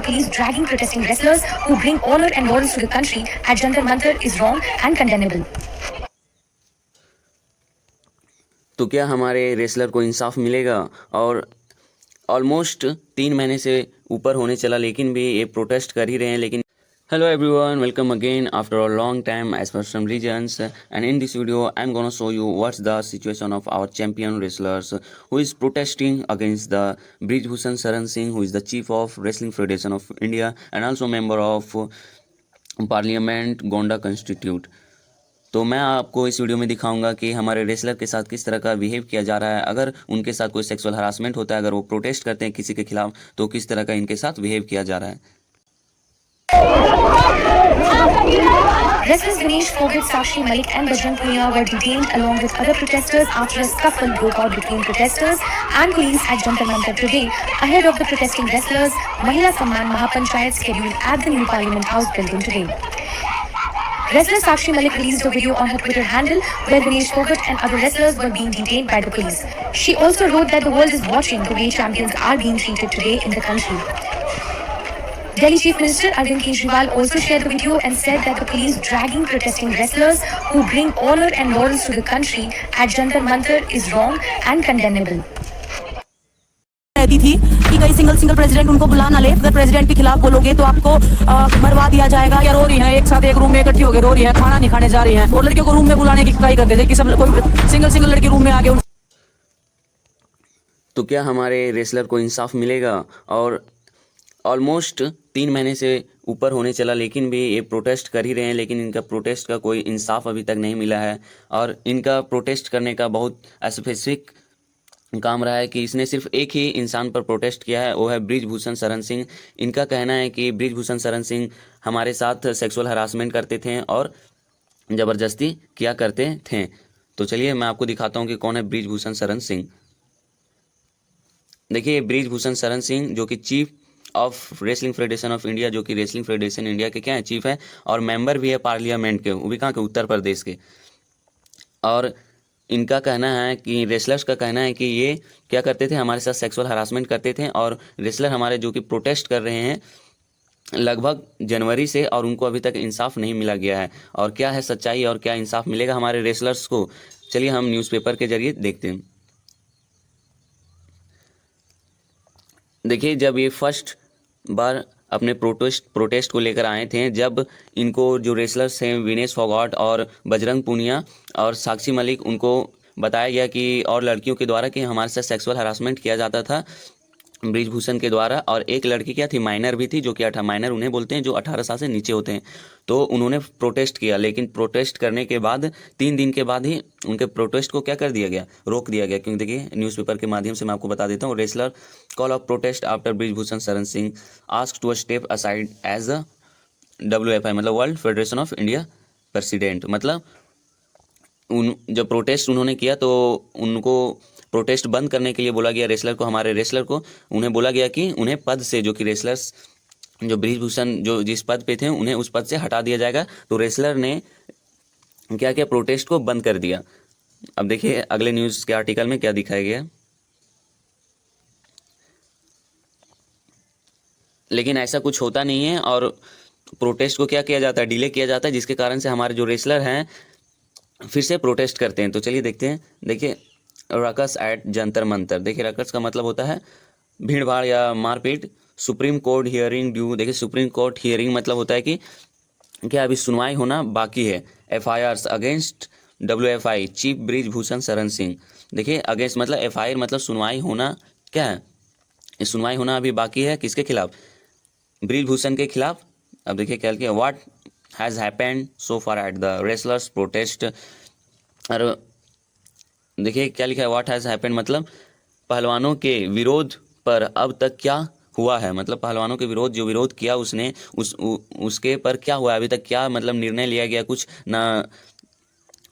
police dragging protesting wrestlers who bring honor and morals to the country at Jantar Mantar is wrong and condemnable. तो क्या हमारे wrestler को इंसाफ मिलेगा? और almost 3 महीने से ऊपर होने चला, लेकिन भी ये प्रोटेस्ट कर ही रहे हैं। लेकिन hello everyone, welcome again after a long time as per some regions, and in this video I'm gonna show you what's the situation of our champion wrestlers who is protesting against the Brij Bhushan Saran Singh, who is the chief of Wrestling Federation of India and also member of Parliament Gonda Constitute। तो मैं आपको इस video में दिखाऊंगा कि हमारे wrestler के साथ किस तरह का बिहेव किया जा रहा है। अगर उनके साथ कोई सेक्सुअल हरासमेंट होता है, अगर वो प्रोटेस्ट करते हैं किसी के खिलाफ, तो किस तरह का इनके साथ बिहेव किया जा रहा है। Wrestlers Dinesh Fogart, Sakshi Malik and Bajrang Punia were detained along with other protesters after a scuffle broke out between protesters and police at Jantar Mantar today ahead of the protesting wrestlers' Mahila Samman Mahapanchayat scheduled at the new Parliament House building today. Wrestler Sakshi Malik released a video on her Twitter handle where Dinesh Fogart and other wrestlers were being detained by the police. She also wrote that the world is watching the way champions are being treated today in the country. Delhi Chief Minister Arvind Kejriwal also shared the video and said that the police dragging protesting wrestlers who bring honor and morals to the country at Jantar Mantar is wrong and condemnable. रहती थी कि कई single president उनको बुला ना ले, अगर president के खिलाफ बोलोगे तो आपको मरवा दिया जाएगा। या रो रही हैं एक साथ एक रूम में इकट्ठी होकर रो रही हैं, खाना नहीं खाने जा रही हैं, और लड़कियों को रूम में बुलाने की ट्राई करते थे कि सब कोई सिंगल लड़की रूम में आके। तो क्या हमारे रेसलर को इंसाफ मिलेगा? और ऑलमोस्ट 3 महीने से ऊपर होने चला, लेकिन भी ये प्रोटेस्ट कर ही रहे हैं। लेकिन इनका प्रोटेस्ट का कोई इंसाफ अभी तक नहीं मिला है। और इनका प्रोटेस्ट करने का बहुत स्पेसिफिक काम रहा है कि इसने सिर्फ एक ही इंसान पर प्रोटेस्ट किया है, वो है ब्रिज भूषण शरण सिंह। इनका कहना है कि ब्रिज भूषण शरण सिंह हमारे साथ सेक्सुअल हरासमेंट करते थे और ज़बरदस्ती किया करते थे। तो चलिए मैं आपको दिखाता हूँ कि कौन है ब्रिज भूषण शरण सिंह। देखिए, ब्रिज भूषण शरण सिंह जो कि chief of wrestling federation of India, जो कि रेसलिंग फेडरेशन इंडिया के क्या है, चीफ है, और मेंबर भी है पार्लियामेंट के, वो भी कहाँ के, उत्तर प्रदेश के। और इनका कहना है कि रेसलर्स का कहना है कि ये क्या करते थे, हमारे साथ सेक्सुअल हरासमेंट करते थे। और रेसलर हमारे जो कि प्रोटेस्ट कर रहे हैं लगभग जनवरी से, और उनको अभी तक इंसाफ नहीं मिला गया है। और क्या है सच्चाई और क्या इंसाफ मिलेगा हमारे रेसलर्स को, चलिए हम न्यूज़पेपर के जरिए देखते हैं। देखिए, जब ये फर्स्ट बार अपने प्रोटेस्ट को लेकर आए थे, जब इनको जो रेसलर्स हैं विनेश फोगाट और बजरंग पूनिया और साक्षी मलिक, उनको बताया गया कि और लड़कियों के द्वारा कि हमारे साथ सेक्सुअल हरासमेंट किया जाता था ब्रिजभूषण के द्वारा। और एक लड़की क्या थी, माइनर भी थी, जो कि माइनर उन्हें बोलते हैं जो 18 साल से नीचे होते हैं। तो उन्होंने प्रोटेस्ट किया, लेकिन प्रोटेस्ट करने के बाद 3 दिन के बाद ही उनके प्रोटेस्ट को क्या कर दिया गया, रोक दिया गया। क्योंकि देखिए, न्यूज़पेपर के माध्यम से मैं आपको बता देता हूँ, wrestler call off protest after Brijbhushan Sharan Singh asked to step aside as a WFI मतलब world federation of India president. मतलब जब प्रोटेस्ट उन्होंने किया तो उनको प्रोटेस्ट बंद करने के लिए बोला गया रेसलर को, हमारे रेसलर को। उन्हें बोला गया कि उन्हें पद से, जो कि रेसलर्स जो ब्रिजभूषण जो जिस पद पे थे, उन्हें उस पद से हटा दिया जाएगा। तो रेसलर ने क्या किया, प्रोटेस्ट को बंद कर दिया। अब देखिए अगले न्यूज़ के आर्टिकल में क्या दिखाया गया। लेकिन ऐसा कुछ होता नहीं है और प्रोटेस्ट को क्या किया जाता है, डिले किया जाता है, जिसके कारण से हमारे जो रेसलर हैं फिर से प्रोटेस्ट करते हैं। तो चलिए देखते हैं। देखिए, रकस एट जंतर मंतर। देखिए, रकस का मतलब होता है भीड़ भाड़ या मारपीट। Supreme court hearing due. देखिए, सुप्रीम कोर्ट हियरिंग मतलब होता है कि क्या अभी सुनवाई होना बाकी है। FIRs against WFI chief bridge Bhushan Sharan Singh. देखिए, अगेंस्ट मतलब FIR मतलब सुनवाई होना क्या है, सुनवाई होना अभी बाकी है। किसके खिलाफ, ब्रिज भूषण के खिलाफ। अब देखिए क्या लिखा, what has happened so far at the wrestlers protest. और देखिए क्या लिखा है, व्हाट हैज़ हैपेंड मतलब पहलवानों के विरोध पर अब तक क्या हुआ है। मतलब पहलवानों के विरोध, जो विरोध किया उसने उसके पर क्या हुआ अभी तक, क्या मतलब निर्णय लिया गया, कुछ ना,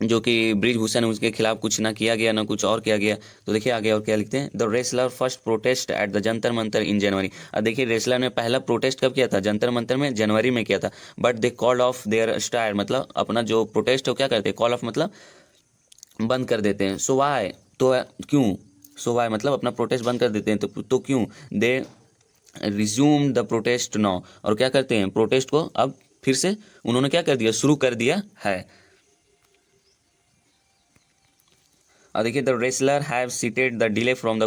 जो कि ब्रिजभूषण उसके खिलाफ कुछ ना किया गया ना कुछ और किया गया। तो देखिए आगे और क्या लिखते हैं, the wrestler first protest at the Jantar Mantar in January. अब देखिए, रेसलर ने पहला प्रोटेस्ट कब किया था, जंतर मंतर में, जनवरी में किया था। But they call of their stair मतलब अपना जो प्रोटेस्ट हो क्या करते हैं, कॉल ऑफ मतलब बंद कर देते हैं। सो वाई, तो क्यों, सो वाई मतलब अपना प्रोटेस्ट बंद कर देते हैं। तो क्यों, दे रिज्यूम द प्रोटेस्ट नाउ, और क्या करते हैं, प्रोटेस्ट को अब फिर से उन्होंने क्या कर दिया, शुरू कर दिया है। और देखिए, the wrestler have seated the delay from the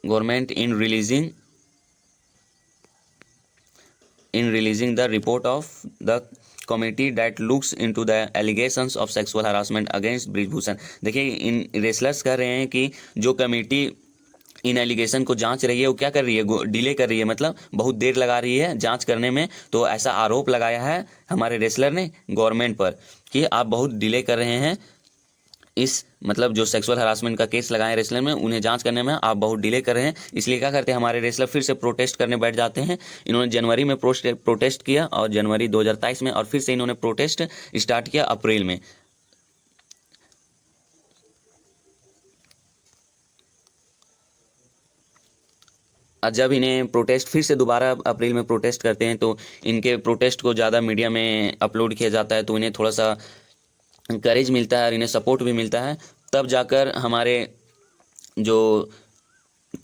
government in releasing the report of the committee that looks into the allegations of sexual harassment against Brijbhushan. देखिए, इन रेसलर्स कह रहे हैं कि जो कमेटी इन एलिगेशन को जांच रही है वो क्या कर रही है, डिले कर रही है, मतलब बहुत देर लगा रही है जांच करने में। तो ऐसा आरोप लगाया है हमारे रेसलर ने गवर्नमेंट पर कि आप बहुत डिले कर रहे हैं इस, मतलब जो सेक्सुअल हरासमेंट का केस लगाए रेसलर में, उन्हें जांच करने में आप बहुत डिले कर रहे हैं। इसलिए क्या करते हैं हमारे रेसलर, फिर से प्रोटेस्ट करने बैठ जाते हैं। इन्होंने जनवरी में प्रोटेस्ट किया और जनवरी 2023 में, और फिर से इन्होंने प्रोटेस्ट स्टार्ट किया अप्रैल में। जब इन्हें प्रोटेस्ट फिर से दोबारा अप्रैल में प्रोटेस्ट करते हैं तो इनके प्रोटेस्ट को ज़्यादा मीडिया में अपलोड किया जाता है, तो इन्हें थोड़ा सा करेज मिलता है और इन्हें सपोर्ट भी मिलता है। तब जाकर हमारे जो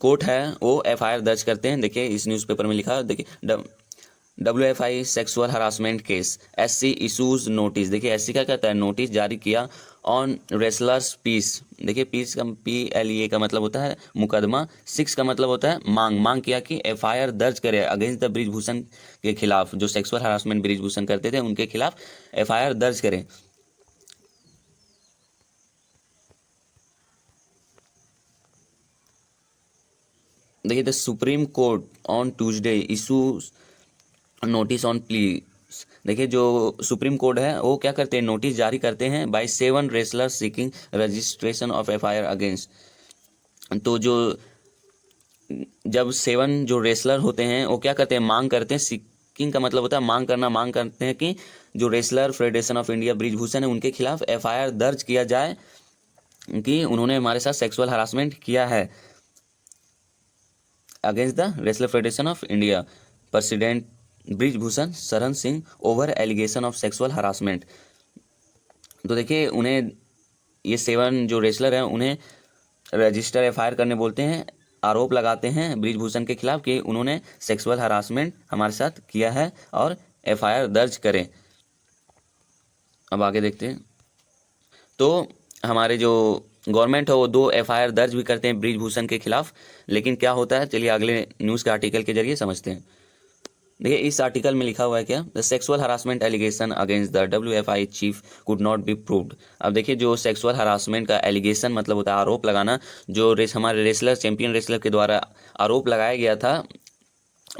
कोर्ट है वो एफआईआर दर्ज करते हैं। देखिए, इस न्यूज़पेपर में लिखा है, देखिए, WFI sexual harassment case, SC issues notice. देखिए, SC क्या कहता है, नोटिस जारी किया ऑन रेसलर्स पीस। देखिए, पीस का PLEA का मतलब होता है मुकदमा, 6 का मतलब होता है मांग किया कि एफआईआर दर्ज करे अगेंस्ट द ब्रिजभूषण के खिलाफ, जो सेक्सुअल हरासमेंट ब्रिजभूषण करते थे उनके खिलाफ एफआईआर दर्ज करें। देखिए, the supreme court on Tuesday issues notice on please. देखिए, जो सुप्रीम कोर्ट है वो क्या करते हैं, नोटिस जारी करते हैं by 7 wrestler seeking registration of FIR against. तो जो जब 7 जो रेसलर होते हैं वो क्या करते हैं, मांग करते हैं। सीकिंग का मतलब होता है मांग करना, मांग करते हैं कि जो wrestler federation of India Brijbhushan है उनके खिलाफ एफआईआर दर्ज किया जाए कि उन्होंने हमारे साथ सेक्सुअल हरासमेंट किया है against the wrestler federation of India president Brijbhushan Sharan Singh over allegation of sexual harassment. तो देखिए, उन्हें ये 7 जो रेसलर हैं उन्हें रजिस्टर एफआईआर करने बोलते हैं, आरोप लगाते हैं ब्रिजभूषण के खिलाफ कि उन्होंने सेक्सुअल हरासमेंट हमारे साथ किया है और एफआईआर दर्ज करें। अब आगे देखते हैं। तो हमारे जो गवर्नमेंट है वो 2 एफआईआर दर्ज भी करते हैं ब्रिजभूषण के खिलाफ, लेकिन क्या होता है, चलिए अगले न्यूज़ के आर्टिकल के जरिए समझते हैं। देखिए, इस आर्टिकल में लिखा हुआ है क्या, the sexual harassment allegation against the WFI chief could not be proved. अब देखिए, जो सेक्सुअल हरासमेंट का एलिगेशन मतलब होता है आरोप लगाना, जो हमारे रेसलर, चैंपियन रेसलर के द्वारा आरोप लगाया गया था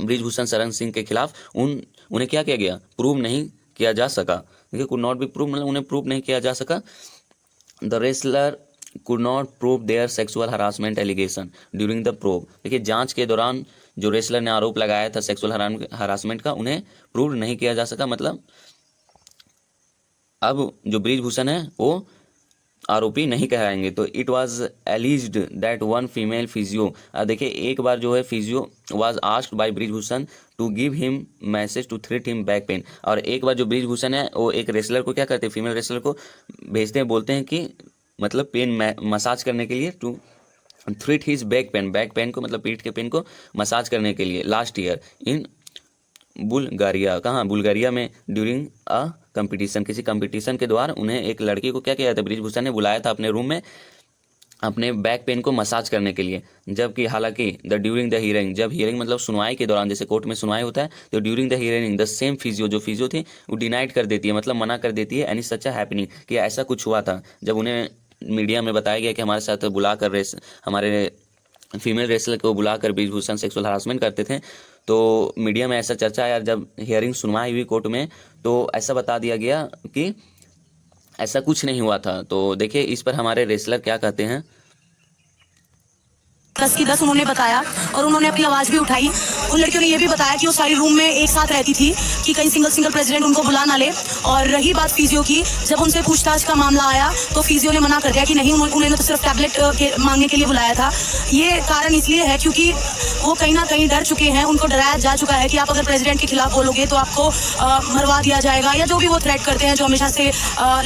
ब्रिजभूषण शरण सिंह के खिलाफ, उन्हें क्या किया गया, प्रूव नहीं किया जा सका। देखिए, कुड नॉट बी प्रूव मतलब उन्हें प्रूव नहीं किया जा सका। The wrestler could not prove their sexual harassment allegation during the probe। देखिए, जांच के दौरान जो रेसलर ने आरोप लगाया था सेक्सुअल हरासमेंट का, उन्हें प्रूव नहीं किया जा सका। मतलब अब जो ब्रिजभूषण है वो आरोपी नहीं कहलाएंगे। तो it was alleged that 1 female physio, देखिए, एक बार जो है physio was asked by Brij Bhushan to give him message to threat him back pain. और एक बार जो ब्रिजभूषण है वो एक रेसलर को क्या करते हैं, फीमेल रेसलर को भेजते हैं, बोलते हैं कि मतलब पेन मसाज करने के लिए, to threat his back pain को मतलब पीठ के पेन को मसाज करने के लिए, लास्ट ईयर इन बुल्गारिया। कहाँ, बुल्गारिया में ड्यूरिंग अ कंपटीशन, किसी कंपटीशन के द्वारा उन्हें एक लड़की को क्या किया था, ब्रिजभूषण ने बुलाया था अपने रूम में अपने बैक पेन को मसाज करने के लिए। जबकि हालांकि ड्यूरिंग द हियरिंग, जब हियरिंग मतलब सुनवाई के दौरान, जैसे कोर्ट में सुनवाई होता है, तो during the hearing the same physio, जो फिजियो थी वो डिनाइड कर देती है, मतलब मना कर देती है एनी सच अ हैपनिंग, कि ऐसा कुछ हुआ था। जब उन्हें मीडिया में बताया गया कि हमारे साथ बुलाकर हमारे फीमेल रेसलर को बुलाकर ब्रिजभूषण सेक्सुअल हरासमेंट करते थे, तो मीडिया में ऐसा चर्चा आया। जब हियरिंग सुनवाई हुई कोर्ट में तो ऐसा बता दिया गया कि ऐसा कुछ नहीं हुआ था। तो देखिए, इस पर हमारे रेसलर क्या कहते हैं। 10 की 10 उन्होंने बताया और उन्होंने अपनी आवाज़ भी उठाई। उन लड़कियों ने ये भी बताया कि वो सारी रूम में एक साथ रहती थी, कि कहीं सिंगल प्रेसिडेंट उनको बुला ना ले। और रही बात फिजियो की, जब उनसे पूछताछ का मामला आया तो फिजियो ने मना कर दिया कि नहीं, उन्होंने तो सिर्फ टैबलेट मांगने के लिए बुलाया था। ये कारण इसलिए है क्योंकि वो कहीं ना कहीं डर चुके हैं, उनको डराया जा चुका है कि आप अगर प्रेसिडेंट के खिलाफ बोलोगे तो आपको मरवा दिया जाएगा, या जो भी वो थ्रेट करते हैं जो हमेशा से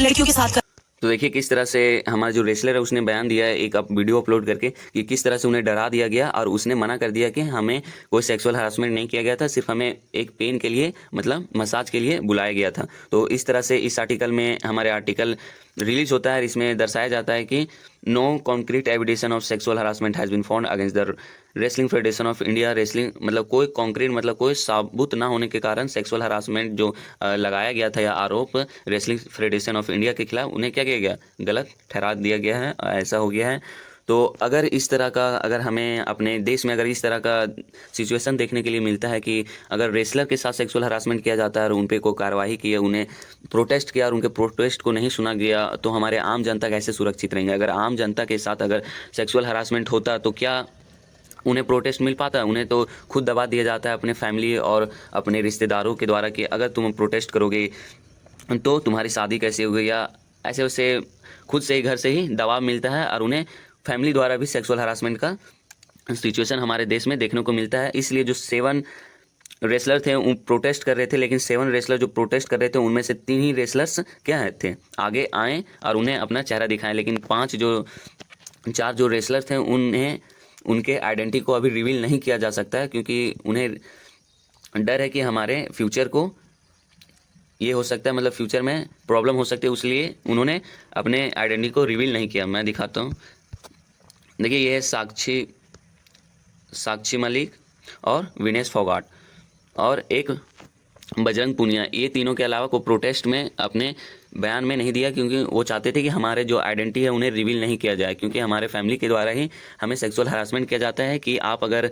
लड़कियों के साथ। तो देखिए किस तरह से हमारा जो रेसलर है उसने बयान दिया है एक वीडियो अपलोड करके कि किस तरह से उन्हें डरा दिया गया और उसने मना कर दिया कि हमें कोई सेक्सुअल हरासमेंट नहीं किया गया था, सिर्फ हमें एक पेन के लिए मतलब मसाज के लिए बुलाया गया था। तो इस तरह से इस आर्टिकल में हमारे आर्टिकल रिलीज होता है, इसमें दर्शाया जाता है कि नो कॉन्क्रीट एविडेशन of sexual harassment has been found against the wrestling federation of India. Wrestling मतलब कोई कॉन्क्रीट मतलब कोई साबुत ना होने के कारण सेक्सुअल हरासमेंट जो लगाया गया था या आरोप रेसलिंग फेडरेशन ऑफ इंडिया के खिलाफ उन्हें क्या किया गया, गलत ठहरा दिया गया है, ऐसा हो गया है। तो अगर इस तरह का अगर हमें अपने देश में अगर इस तरह का सिचुएशन देखने के लिए मिलता है कि अगर रेसलर के साथ सेक्सुअल हरासमेंट किया जाता है और उन पर कोई कार्रवाई की है, उन्हें प्रोटेस्ट किया और उनके प्रोटेस्ट को नहीं सुना गया, तो हमारे आम जनता कैसे सुरक्षित रहेंगे? अगर आम जनता के साथ अगर सेक्सुअल हरासमेंट होता तो क्या उन्हें प्रोटेस्ट मिल पाता है? उन्हें तो खुद दबा दिया जाता है अपने फैमिली और अपने रिश्तेदारों के द्वारा कि अगर तुम प्रोटेस्ट करोगे तो तुम्हारी शादी कैसे होगी, या ऐसे वैसे खुद से ही घर से ही दबाव मिलता है और उन्हें फैमिली द्वारा भी सेक्सुअल हरासमेंट का सिचुएशन हमारे देश में देखने को मिलता है। इसलिए जो 7 रेसलर थे वो प्रोटेस्ट कर रहे थे, लेकिन 7 रेसलर जो प्रोटेस्ट कर रहे थे उनमें से 3 ही रेसलर्स क्या थे आगे आए और उन्हें अपना चेहरा दिखाएं, लेकिन 4 जो रेसलर थे उन्हें उनके आइडेंटिटी को अभी रिवील नहीं किया जा सकता है, क्योंकि उन्हें डर है कि हमारे फ्यूचर को ये हो सकता है, मतलब फ्यूचर में प्रॉब्लम हो सकती है, इसलिए उन्होंने अपने आइडेंटिटी को रिवील नहीं किया। मैं दिखाता हूँ, देखिए ये है साक्षी मलिक और विनेश फोगाट और एक बजरंग पुनिया। ये तीनों के अलावा को प्रोटेस्ट में अपने बयान में नहीं दिया, क्योंकि वो चाहते थे कि हमारे जो आइडेंटिटी है उन्हें रिवील नहीं किया जाए, क्योंकि हमारे फैमिली के द्वारा ही हमें सेक्सुअल हरासमेंट किया जाता है कि आप अगर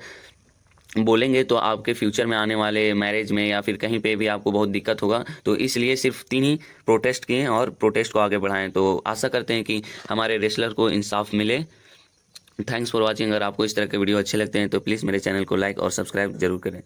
बोलेंगे तो आपके फ्यूचर में आने वाले मैरिज में या फिर कहीं पे भी आपको बहुत दिक्कत होगा। तो इसलिए सिर्फ 3 ही प्रोटेस्ट किए और प्रोटेस्ट को आगे बढ़ाएं। तो आशा करते हैं कि हमारे रेसलर को इंसाफ मिले। Thanks for watching. अगर आपको इस तरह के वीडियो अच्छे लगते हैं तो प्लीज़ मेरे चैनल को लाइक और सब्सक्राइब जरूर करें।